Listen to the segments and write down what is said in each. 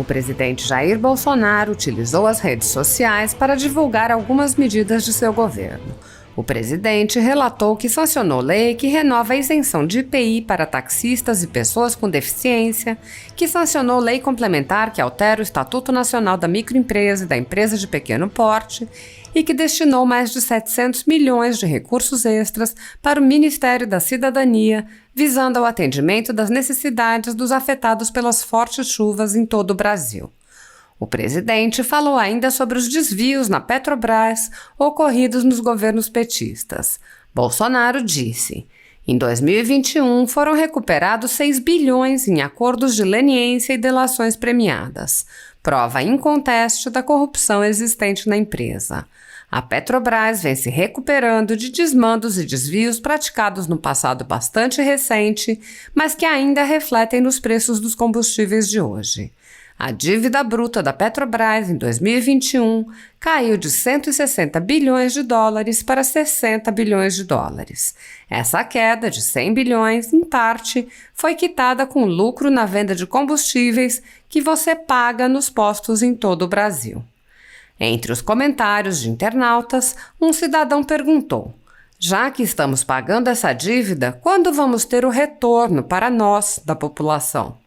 presidente Jair Bolsonaro utilizou as redes sociais para divulgar algumas medidas de seu governo. O presidente relatou que sancionou lei que renova a isenção de IPI para taxistas e pessoas com deficiência, que sancionou lei complementar que altera o Estatuto Nacional da Microempresa e da Empresa de Pequeno Porte e que destinou mais de 700 milhões de recursos extras para o Ministério da Cidadania, visando ao atendimento das necessidades dos afetados pelas fortes chuvas em todo o Brasil. O presidente falou ainda sobre os desvios na Petrobras ocorridos nos governos petistas. Bolsonaro disse: em 2021 foram recuperados 6 bilhões em acordos de leniência e delações premiadas, prova inconteste da corrupção existente na empresa. A Petrobras vem se recuperando de desmandos e desvios praticados no passado bastante recente, mas que ainda refletem nos preços dos combustíveis de hoje. A dívida bruta da Petrobras em 2021 caiu de 160 bilhões de dólares para 60 bilhões de dólares. Essa queda de 100 bilhões, em parte, foi quitada com lucro na venda de combustíveis que você paga nos postos em todo o Brasil. Entre os comentários de internautas, um cidadão perguntou: já que estamos pagando essa dívida, quando vamos ter o retorno para nós, da população?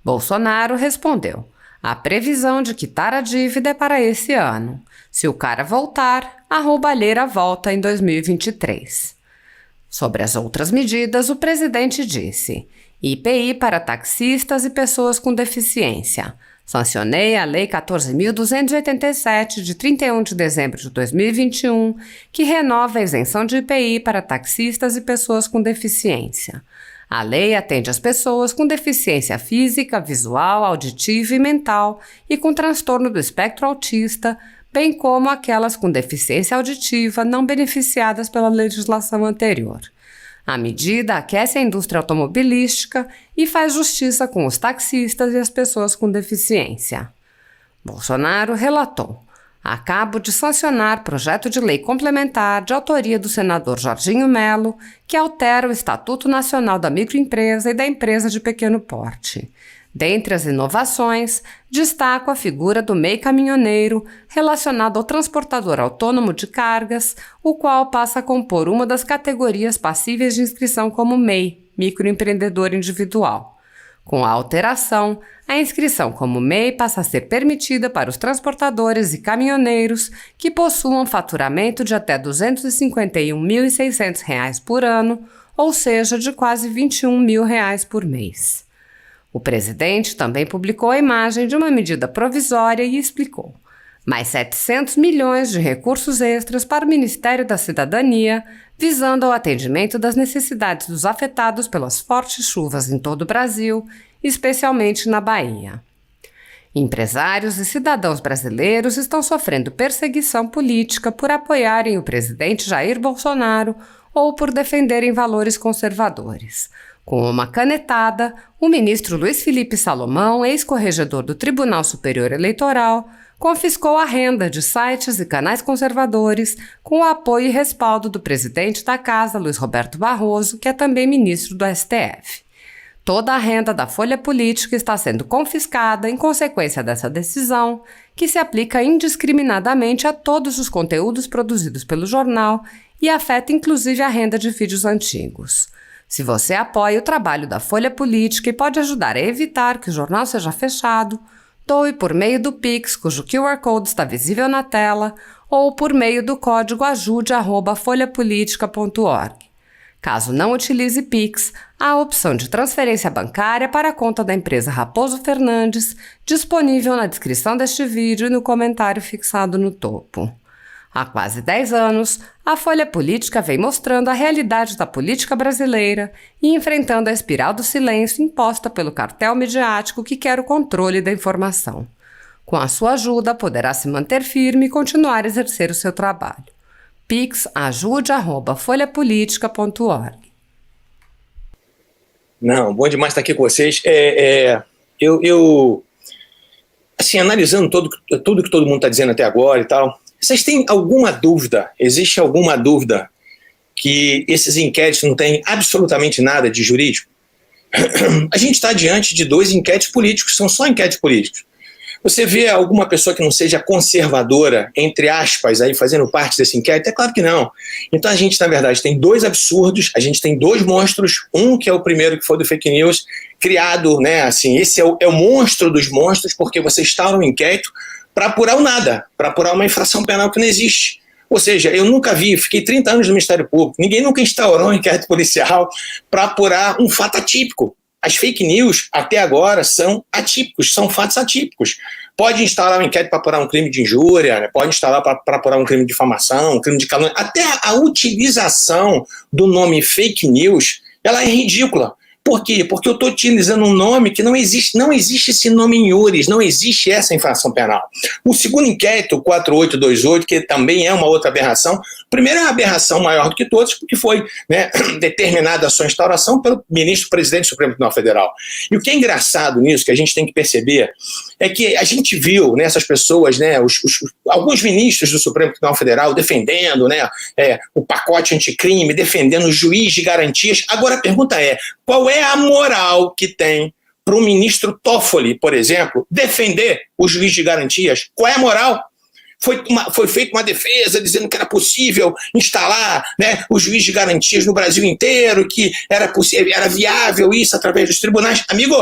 Bolsonaro respondeu: a previsão de quitar a dívida é para esse ano. Se o cara voltar, a roubalheira volta em 2023. Sobre as outras medidas, o presidente disse: IPI para taxistas e pessoas com deficiência. Sancionei a Lei 14.287, de 31 de dezembro de 2021, que renova a isenção de IPI para taxistas e pessoas com deficiência. A lei atende as pessoas com deficiência física, visual, auditiva e mental e com transtorno do espectro autista, bem como aquelas com deficiência auditiva não beneficiadas pela legislação anterior. A medida aquece a indústria automobilística e faz justiça com os taxistas e as pessoas com deficiência. Bolsonaro relatou: acabo de sancionar projeto de lei complementar de autoria do senador Jorginho Melo, que altera o Estatuto Nacional da Microempresa e da Empresa de Pequeno Porte. Dentre as inovações, destaco a figura do MEI caminhoneiro, relacionado ao transportador autônomo de cargas, o qual passa a compor uma das categorias passíveis de inscrição como MEI, microempreendedor individual. Com a alteração, a inscrição como MEI passa a ser permitida para os transportadores e caminhoneiros que possuam faturamento de até R$ 251.600 por ano, ou seja, de quase R$ 21 mil por mês. O presidente também publicou a imagem de uma medida provisória e explicou: mais 700 milhões de recursos extras para o Ministério da Cidadania, visando ao atendimento das necessidades dos afetados pelas fortes chuvas em todo o Brasil, especialmente na Bahia. Empresários e cidadãos brasileiros estão sofrendo perseguição política por apoiarem o presidente Jair Bolsonaro ou por defenderem valores conservadores. Com uma canetada, o ministro Luiz Felipe Salomão, ex-corregedor do Tribunal Superior Eleitoral, confiscou a renda de sites e canais conservadores com o apoio e respaldo do presidente da Casa, Luiz Roberto Barroso, que é também ministro do STF. Toda a renda da Folha Política está sendo confiscada em consequência dessa decisão, que se aplica indiscriminadamente a todos os conteúdos produzidos pelo jornal e afeta inclusive a renda de vídeos antigos. Se você apoia o trabalho da Folha Política e pode ajudar a evitar que o jornal seja fechado, doe por meio do Pix, cujo QR Code está visível na tela, ou por meio do código ajude@folhapolitica.org. Caso não utilize Pix, há a opção de transferência bancária para a conta da empresa Raposo Fernandes, disponível na descrição deste vídeo e no comentário fixado no topo. Há quase 10 anos, a Folha Política vem mostrando a realidade da política brasileira e enfrentando a espiral do silêncio imposta pelo cartel midiático que quer o controle da informação. Com a sua ajuda, poderá se manter firme e continuar a exercer o seu trabalho. Pix ajude@folhapolitica.org. Não, bom demais estar aqui com vocês. Assim, analisando tudo que todo mundo está dizendo até agora e tal, vocês têm alguma dúvida, existe alguma dúvida que esses inquéritos não têm absolutamente nada de jurídico? A gente está diante de 2 inquéritos políticos, são só inquéritos políticos. Você vê alguma pessoa que não seja conservadora, entre aspas, aí fazendo parte desse inquérito? É claro que não. Então a gente, na verdade, tem dois absurdos, a gente tem dois monstros, um que é o primeiro que foi do fake news, criado, né, assim, esse é o monstro dos monstros, porque você instaura um inquérito para apurar o nada, para apurar uma infração penal que não existe. Ou seja, eu nunca vi, fiquei 30 anos no Ministério Público, ninguém nunca instaurou um inquérito policial para apurar um fato atípico. As fake news, até agora, são atípicos, são fatos atípicos. Pode instalar um inquérito para apurar um crime de injúria, né? Pode instalar para apurar um crime de difamação, um crime de calúnia. Até a utilização do nome fake news, ela é ridícula. Por quê? Porque eu estou utilizando um nome que não existe esse nome em iures, não existe essa infração penal. O segundo inquérito, 4828, que também é uma outra aberração, primeiro é uma aberração maior do que todos, porque foi, né, determinada a sua instauração pelo ministro-presidente do Supremo Tribunal Federal. E o que é engraçado nisso, que a gente tem que perceber, é que a gente viu nessas pessoas, né, alguns ministros do Supremo Tribunal Federal defendendo, né, o pacote anticrime, defendendo o juiz de garantias. Agora a pergunta é, qual é a moral que tem para o ministro Toffoli, por exemplo, defender o juiz de garantias? Qual é a moral? Foi feita uma defesa dizendo que era possível instalar, né, o juiz de garantias no Brasil inteiro, que era possível, era viável isso através dos tribunais. Amigo,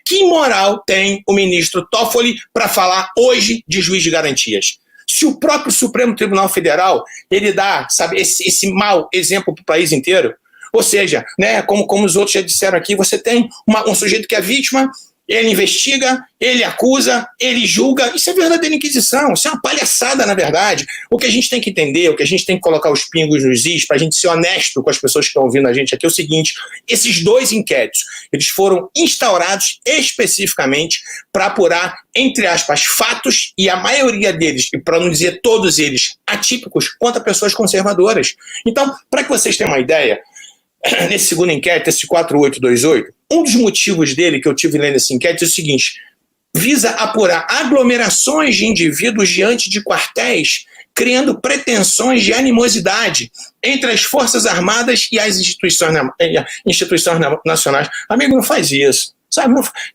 que moral tem o ministro Toffoli para falar hoje de juiz de garantias? Se o próprio Supremo Tribunal Federal ele dá, sabe, esse mau exemplo para o país inteiro, ou seja, né, como os outros já disseram aqui, você tem um sujeito que é vítima, ele investiga, ele acusa, ele julga. Isso é verdadeira inquisição, isso é uma palhaçada, na verdade. O que a gente tem que entender, o que a gente tem que colocar os pingos nos is, para a gente ser honesto com as pessoas que estão ouvindo a gente aqui, é o seguinte: esses dois inquéritos, eles foram instaurados especificamente para apurar, entre aspas, fatos, e a maioria deles, e para não dizer todos eles, atípicos, contra pessoas conservadoras. Então, para que vocês tenham uma ideia, nesse segundo inquérito, esse 4828, um dos motivos dele que eu tive lendo esse inquérito é o seguinte: visa apurar aglomerações de indivíduos diante de quartéis, criando pretensões de animosidade entre as Forças Armadas e as instituições nacionais. Amigo, não faz isso. Sabe,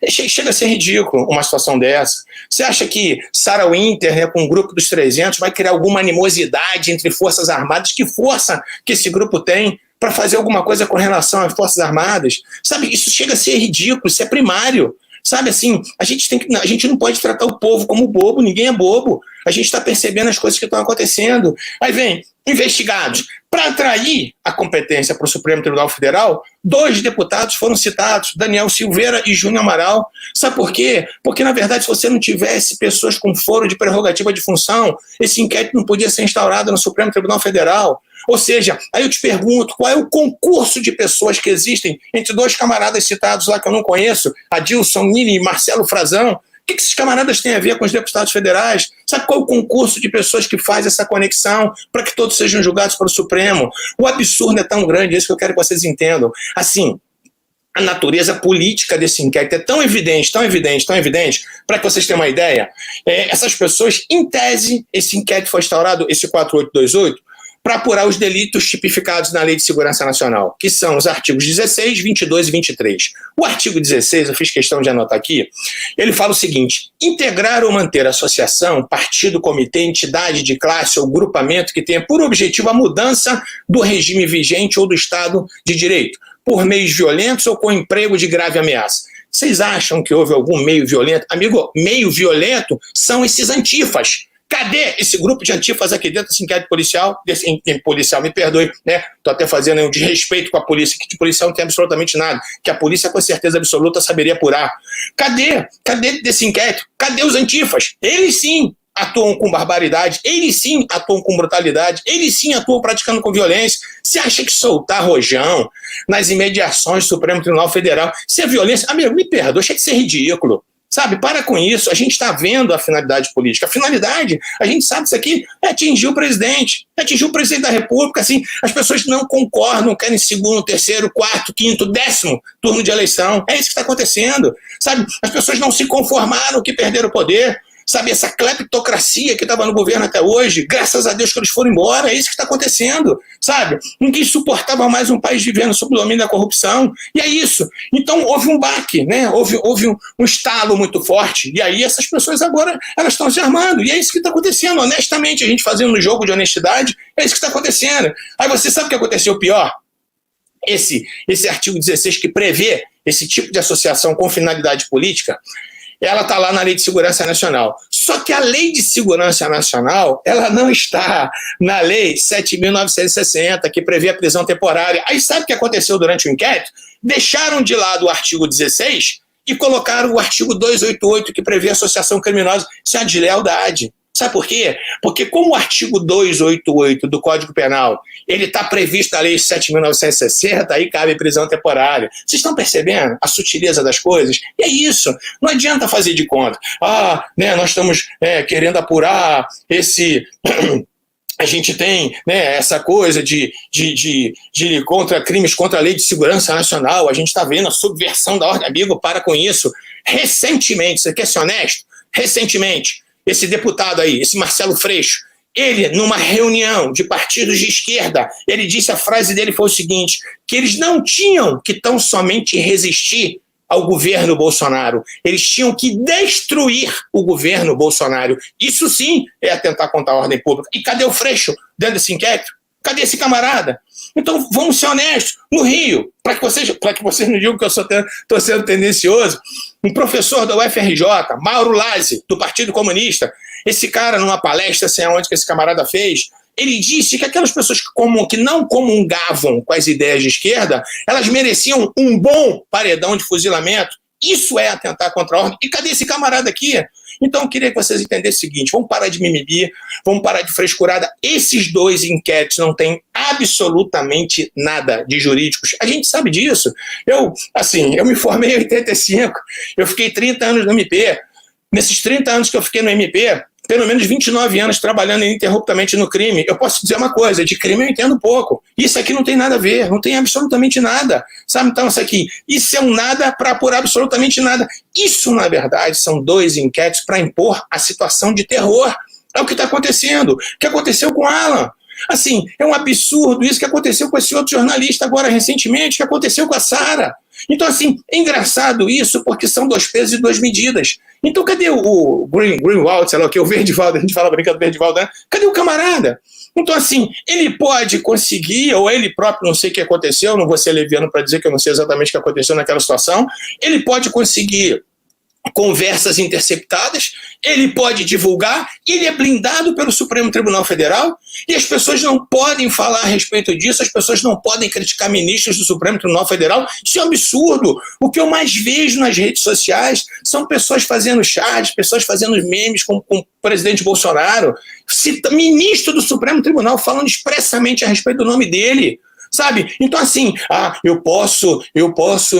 chega a ser ridículo uma situação dessa. Você acha que Sarah Winter, né, com o grupo dos 300, vai criar alguma animosidade entre Forças Armadas? Que força que esse grupo tem para fazer alguma coisa com relação às Forças Armadas? Sabe, isso chega a ser ridículo, isso é primário. Sabe, assim, a gente não pode tratar o povo como bobo, ninguém é bobo. A gente está percebendo as coisas que estão acontecendo. Aí vem, investigados. Para atrair a competência para o Supremo Tribunal Federal, 2 deputados foram citados, Daniel Silveira e Júnior Amaral. Sabe por quê? Porque, na verdade, se você não tivesse pessoas com foro de prerrogativa de função, esse inquérito não podia ser instaurado no Supremo Tribunal Federal. Ou seja, aí eu te pergunto, qual é o concurso de pessoas que existem entre 2 camaradas citados lá que eu não conheço, Adilson Nini e Marcelo Frazão? O que esses camaradas têm a ver com os deputados federais? Sabe qual é o concurso de pessoas que faz essa conexão para que todos sejam julgados pelo Supremo? O absurdo é tão grande, é isso que eu quero que vocês entendam. Assim, a natureza política desse inquérito é tão evidente, tão evidente, tão evidente, para que vocês tenham uma ideia, essas pessoas, em tese, esse inquérito foi instaurado, esse 4828, para apurar os delitos tipificados na Lei de Segurança Nacional, que são os artigos 16, 22 e 23. O artigo 16, eu fiz questão de anotar aqui, ele fala o seguinte: integrar ou manter associação, partido, comitê, entidade de classe ou grupamento que tenha por objetivo a mudança do regime vigente ou do Estado de Direito, por meios violentos ou com emprego de grave ameaça. Vocês acham que houve algum meio violento? Amigo, meio violento são esses antifas. Cadê esse grupo de antifas aqui dentro desse inquérito policial? Policial, me perdoe, né? Estou até fazendo um desrespeito com a polícia, que de policial não tem absolutamente nada, que a polícia com certeza absoluta saberia apurar. Cadê desse inquérito? Cadê os antifas? Eles sim atuam com barbaridade, eles sim atuam com brutalidade, eles sim atuam praticando com violência. Você acha que soltar rojão nas imediações do Supremo Tribunal Federal, isso é violência? Amigo, me perdoe, achei de ser ridículo. Sabe, para com isso, a gente está vendo a finalidade política. A finalidade, a gente sabe isso aqui, é atingir o presidente da República, assim, as pessoas não concordam, querem segundo, terceiro, quarto, quinto, 10º turno de eleição. É isso que está acontecendo, sabe? As pessoas não se conformaram que perderam o poder. sabe, essa cleptocracia que estava no governo até hoje, graças a Deus que eles foram embora, é isso que está acontecendo, sabe? Ninguém suportava mais um país vivendo sob o domínio da corrupção, e é isso. Então houve um baque, né? Houve um estalo muito forte, e aí essas pessoas agora, elas estão se armando, e é isso que está acontecendo, honestamente, a gente fazendo um jogo de honestidade, é isso que está acontecendo. Aí você sabe o que aconteceu pior? Esse artigo 16 que prevê esse tipo de associação com finalidade política, ela está lá na Lei de Segurança Nacional. Só que a Lei de Segurança Nacional, ela não está na Lei 7.960, que prevê a prisão temporária. Aí sabe o que aconteceu durante o inquérito? Deixaram de lado o artigo 16 e colocaram o artigo 288, que prevê associação criminosa. Isso é uma deslealdade. Sabe por quê? Porque como o artigo 288 do Código Penal, ele está previsto na Lei 7.960, aí cabe prisão temporária. Vocês estão percebendo a sutileza das coisas? E é isso, não adianta fazer de conta. Nós estamos querendo apurar esse... A gente tem, né, essa coisa de contra crimes contra a Lei de Segurança Nacional, a gente está vendo a subversão da ordem. Amigo, para com isso. Recentemente, você quer ser honesto? Recentemente, esse deputado aí, esse Marcelo Freixo, ele, numa reunião de partidos de esquerda, ele disse, a frase dele foi o seguinte, que eles não tinham que tão somente resistir ao governo Bolsonaro, eles tinham que destruir o governo Bolsonaro. Isso sim é atentar contra a ordem pública. E cadê o Freixo dentro desse inquérito? Cadê esse camarada? Então, vamos ser honestos. No Rio, para que vocês não digam que eu estou sendo tendencioso, um professor da UFRJ, Mauro Lazzi, do Partido Comunista, esse cara, numa palestra, sei aonde que esse camarada fez, ele disse que aquelas pessoas que não comungavam com as ideias de esquerda, elas mereciam um bom paredão de fuzilamento. Isso é atentar contra a ordem. E cadê esse camarada aqui? Então, eu queria que vocês entendessem o seguinte, vamos parar de mimimi, vamos parar de frescurada. Esses dois inquéritos não têm absolutamente nada de jurídicos. A gente sabe disso. Eu me formei em 85, eu fiquei 30 anos no MP. Nesses 30 anos que eu fiquei no MP, pelo menos 29 anos trabalhando ininterruptamente no crime. Eu posso dizer uma coisa, de crime eu entendo pouco. Isso aqui não tem nada a ver, não tem absolutamente nada. Sabe, então isso é um nada para apurar absolutamente nada. Isso, na verdade, são dois inquéritos para impor a situação de terror. É o que está acontecendo. O que aconteceu com o Alan? Assim, é um absurdo isso que aconteceu com esse outro jornalista agora recentemente, que aconteceu com a Sara. Então, assim, é engraçado isso porque são dois pesos e duas medidas. Então, cadê o Greenwald, sei lá o que, o Verdivaldo, a gente fala brincando do Verdivaldo, né? Cadê o camarada? Então, assim, ele pode conseguir, ou ele próprio, não sei o que aconteceu, não vou ser leviano para dizer que eu não sei exatamente o que aconteceu naquela situação, ele pode conseguir conversas interceptadas, ele pode divulgar, ele é blindado pelo Supremo Tribunal Federal e as pessoas não podem falar a respeito disso, as pessoas não podem criticar ministros do Supremo Tribunal Federal. Isso é um absurdo. O que eu mais vejo nas redes sociais são pessoas fazendo chats, pessoas fazendo memes com o presidente Bolsonaro, ministro do Supremo Tribunal falando expressamente a respeito do nome dele. Sabe? Então, assim, eu posso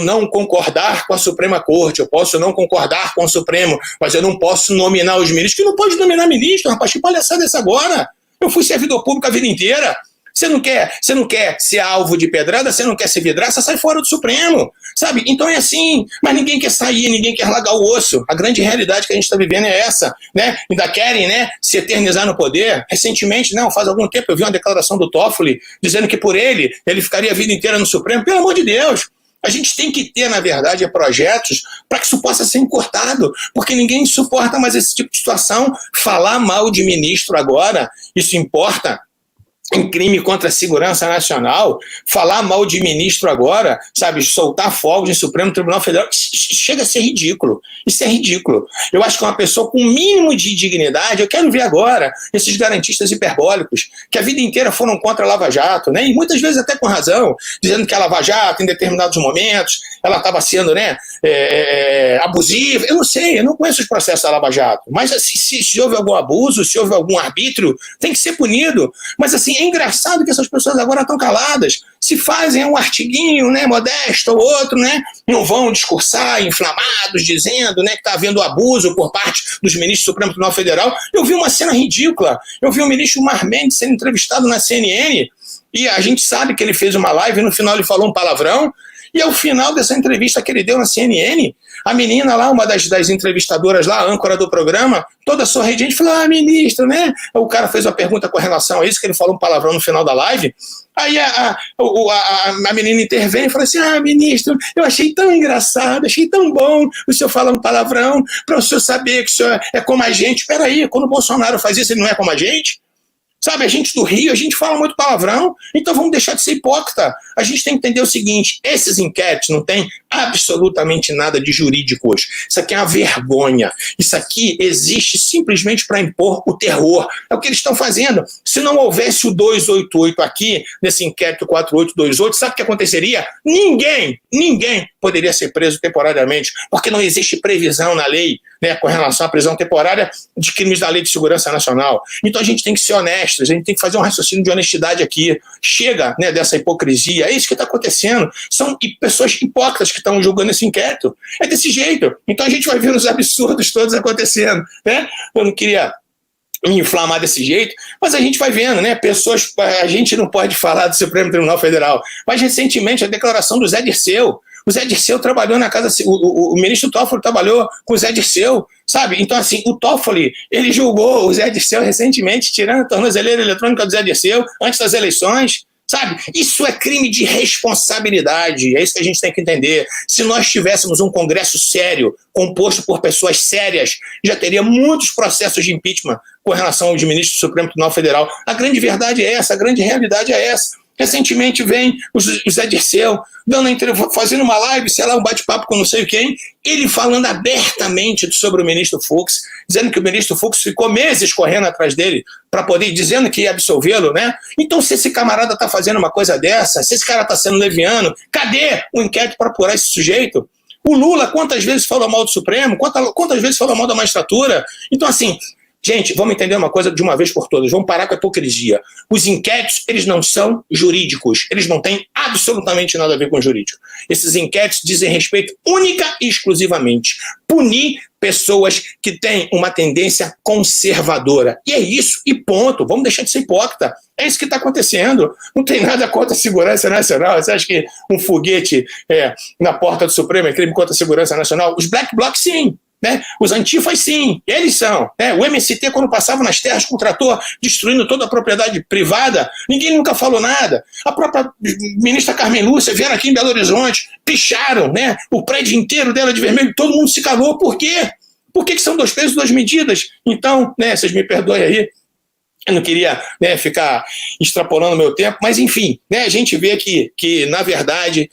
não concordar com a Suprema Corte, eu posso não concordar com o Supremo, mas eu não posso nominar os ministros. Que não pode nominar ministro, rapaz, que palhaçada é essa agora? Eu fui servidor público a vida inteira. Você não quer ser alvo de pedrada, você não quer ser vidraça, sai fora do Supremo, sabe? Então é assim, mas ninguém quer sair, ninguém quer largar o osso. A grande realidade que a gente está vivendo é essa, né? Ainda querem, né, se eternizar no poder. Recentemente, não, faz algum tempo eu vi uma declaração do Toffoli dizendo que por ele ficaria a vida inteira no Supremo. Pelo amor de Deus! A gente tem que ter, na verdade, projetos para que isso possa ser encurtado, porque ninguém suporta mais esse tipo de situação. Falar mal de ministro agora, isso importa? Em crime contra a segurança nacional, falar mal de ministro agora, sabe, soltar fogos em Supremo Tribunal Federal, chega a ser ridículo. Isso é ridículo. Eu acho que uma pessoa com o mínimo de dignidade, eu quero ver agora esses garantistas hiperbólicos, que a vida inteira foram contra a Lava Jato, né, e muitas vezes até com razão, dizendo que a Lava Jato, em determinados momentos, ela estava sendo, né, abusiva. Eu não sei, eu não conheço os processos da Lava Jato, mas assim, se houve algum abuso, se houve algum arbítrio, tem que ser punido. Mas assim, é engraçado que essas pessoas agora estão caladas. Se fazem um artiguinho, né, modesto ou outro, né, não vão discursar inflamados, dizendo, né, que está havendo abuso por parte dos ministros do Supremo Tribunal Federal. Eu vi uma cena ridícula. Eu vi o ministro Mar Mendes sendo entrevistado na CNN e a gente sabe que ele fez uma live e no final ele falou um palavrão. E ao final dessa entrevista que ele deu na CNN, a menina lá, uma das entrevistadoras lá, a âncora do programa, toda sorridente, falou, ministro, né? O cara fez uma pergunta com relação a isso, que ele falou um palavrão no final da live. Aí a menina intervém e fala assim, ministro, eu achei tão engraçado, achei tão bom o senhor falar um palavrão, para o senhor saber que o senhor é como a gente. Peraí, quando o Bolsonaro faz isso, ele não é como a gente? Sabe, a gente do Rio, a gente fala muito palavrão, então vamos deixar de ser hipócrita. A gente tem que entender o seguinte, esses inquéritos não têm absolutamente nada de jurídicos. Isso aqui é uma vergonha. Isso aqui existe simplesmente para impor o terror. É o que eles estão fazendo. Se não houvesse o 288 aqui, nesse inquérito 4828, sabe o que aconteceria? Ninguém poderia ser preso temporariamente, porque não existe previsão na lei, né, com relação à prisão temporária de crimes da Lei de Segurança Nacional. Então a gente tem que ser honesto, a gente tem que fazer um raciocínio de honestidade aqui. Chega, né, dessa hipocrisia. É isso que está acontecendo. São pessoas hipócritas que estão julgando esse inquérito. É desse jeito. Então a gente vai ver os absurdos todos acontecendo, né? Eu não queria me inflamar desse jeito, mas a gente vai vendo, né? Pessoas, a gente não pode falar do Supremo Tribunal Federal, mas recentemente a declaração do Zé Dirceu. O Zé Dirceu trabalhou na casa, o ministro Toffoli trabalhou com o Zé Dirceu, sabe? Então, assim, o Toffoli, ele julgou o Zé Dirceu recentemente, tirando a tornozeleira eletrônica do Zé Dirceu antes das eleições, sabe? Isso é crime de responsabilidade, é isso que a gente tem que entender. Se nós tivéssemos um Congresso sério, composto por pessoas sérias, já teria muitos processos de impeachment com relação aos ministros do Supremo Tribunal Federal. A grande verdade é essa, a grande realidade é essa. Recentemente vem o Zé Dirceu fazendo uma live, sei lá, um bate-papo com não sei quem, ele falando abertamente sobre o ministro Fux, dizendo que o ministro Fux ficou meses correndo atrás dele para poder, dizendo que ia absolvê-lo, né? Então, se esse camarada está fazendo uma coisa dessa, se esse cara está sendo leviano, cadê o inquérito para apurar esse sujeito? O Lula, quantas vezes falou mal do Supremo? Quantas vezes falou mal da magistratura? Então, assim, gente, vamos entender uma coisa de uma vez por todas, vamos parar com a hipocrisia. Os inquéritos, eles não são jurídicos, eles não têm absolutamente nada a ver com jurídico. Esses inquéritos dizem respeito única e exclusivamente punir pessoas que têm uma tendência conservadora. E é isso, e ponto. Vamos deixar de ser hipócrita. É isso que está acontecendo. Não tem nada contra a segurança nacional. Você acha que um foguete na porta do Supremo é crime contra a segurança nacional? Os black blocs, sim. Né? Os antifas, sim, eles são. Né? O MST, quando passava nas terras com o trator, destruindo toda a propriedade privada, ninguém nunca falou nada. A própria ministra Carmen Lúcia vieram aqui em Belo Horizonte, picharam, né, o prédio inteiro dela de vermelho, todo mundo se calou. Por quê? Por que são 2 pesos, 2 medidas? Então, né, vocês me perdoem aí, eu não queria, né, ficar extrapolando o meu tempo, mas enfim, né, a gente vê que na verdade,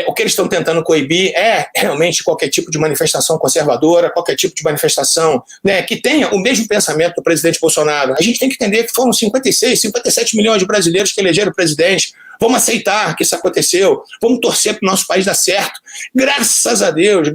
o que eles estão tentando coibir é realmente qualquer tipo de manifestação conservadora, qualquer tipo de manifestação, né, que tenha o mesmo pensamento do presidente Bolsonaro. A gente tem que entender que foram 56, 57 milhões de brasileiros que elegeram o presidente. Vamos aceitar que isso aconteceu, vamos torcer para o nosso país dar certo. Graças a Deus,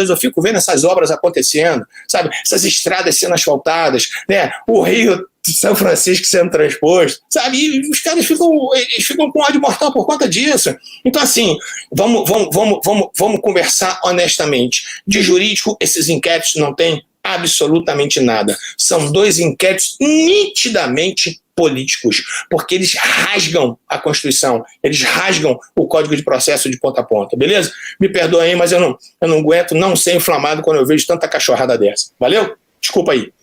eu fico vendo essas obras acontecendo, sabe? Essas estradas sendo asfaltadas, né? O Rio de São Francisco sendo transposto, sabe? E os caras ficam com ódio mortal por conta disso. Então, assim, vamos conversar honestamente. De jurídico, esses inquéritos não têm absolutamente nada. São 2 inquéritos nitidamente políticos, porque eles rasgam a Constituição, eles rasgam o Código de Processo de ponta a ponta, beleza? Me perdoem aí, mas eu não aguento não ser inflamado quando eu vejo tanta cachorrada dessa. Valeu? Desculpa aí.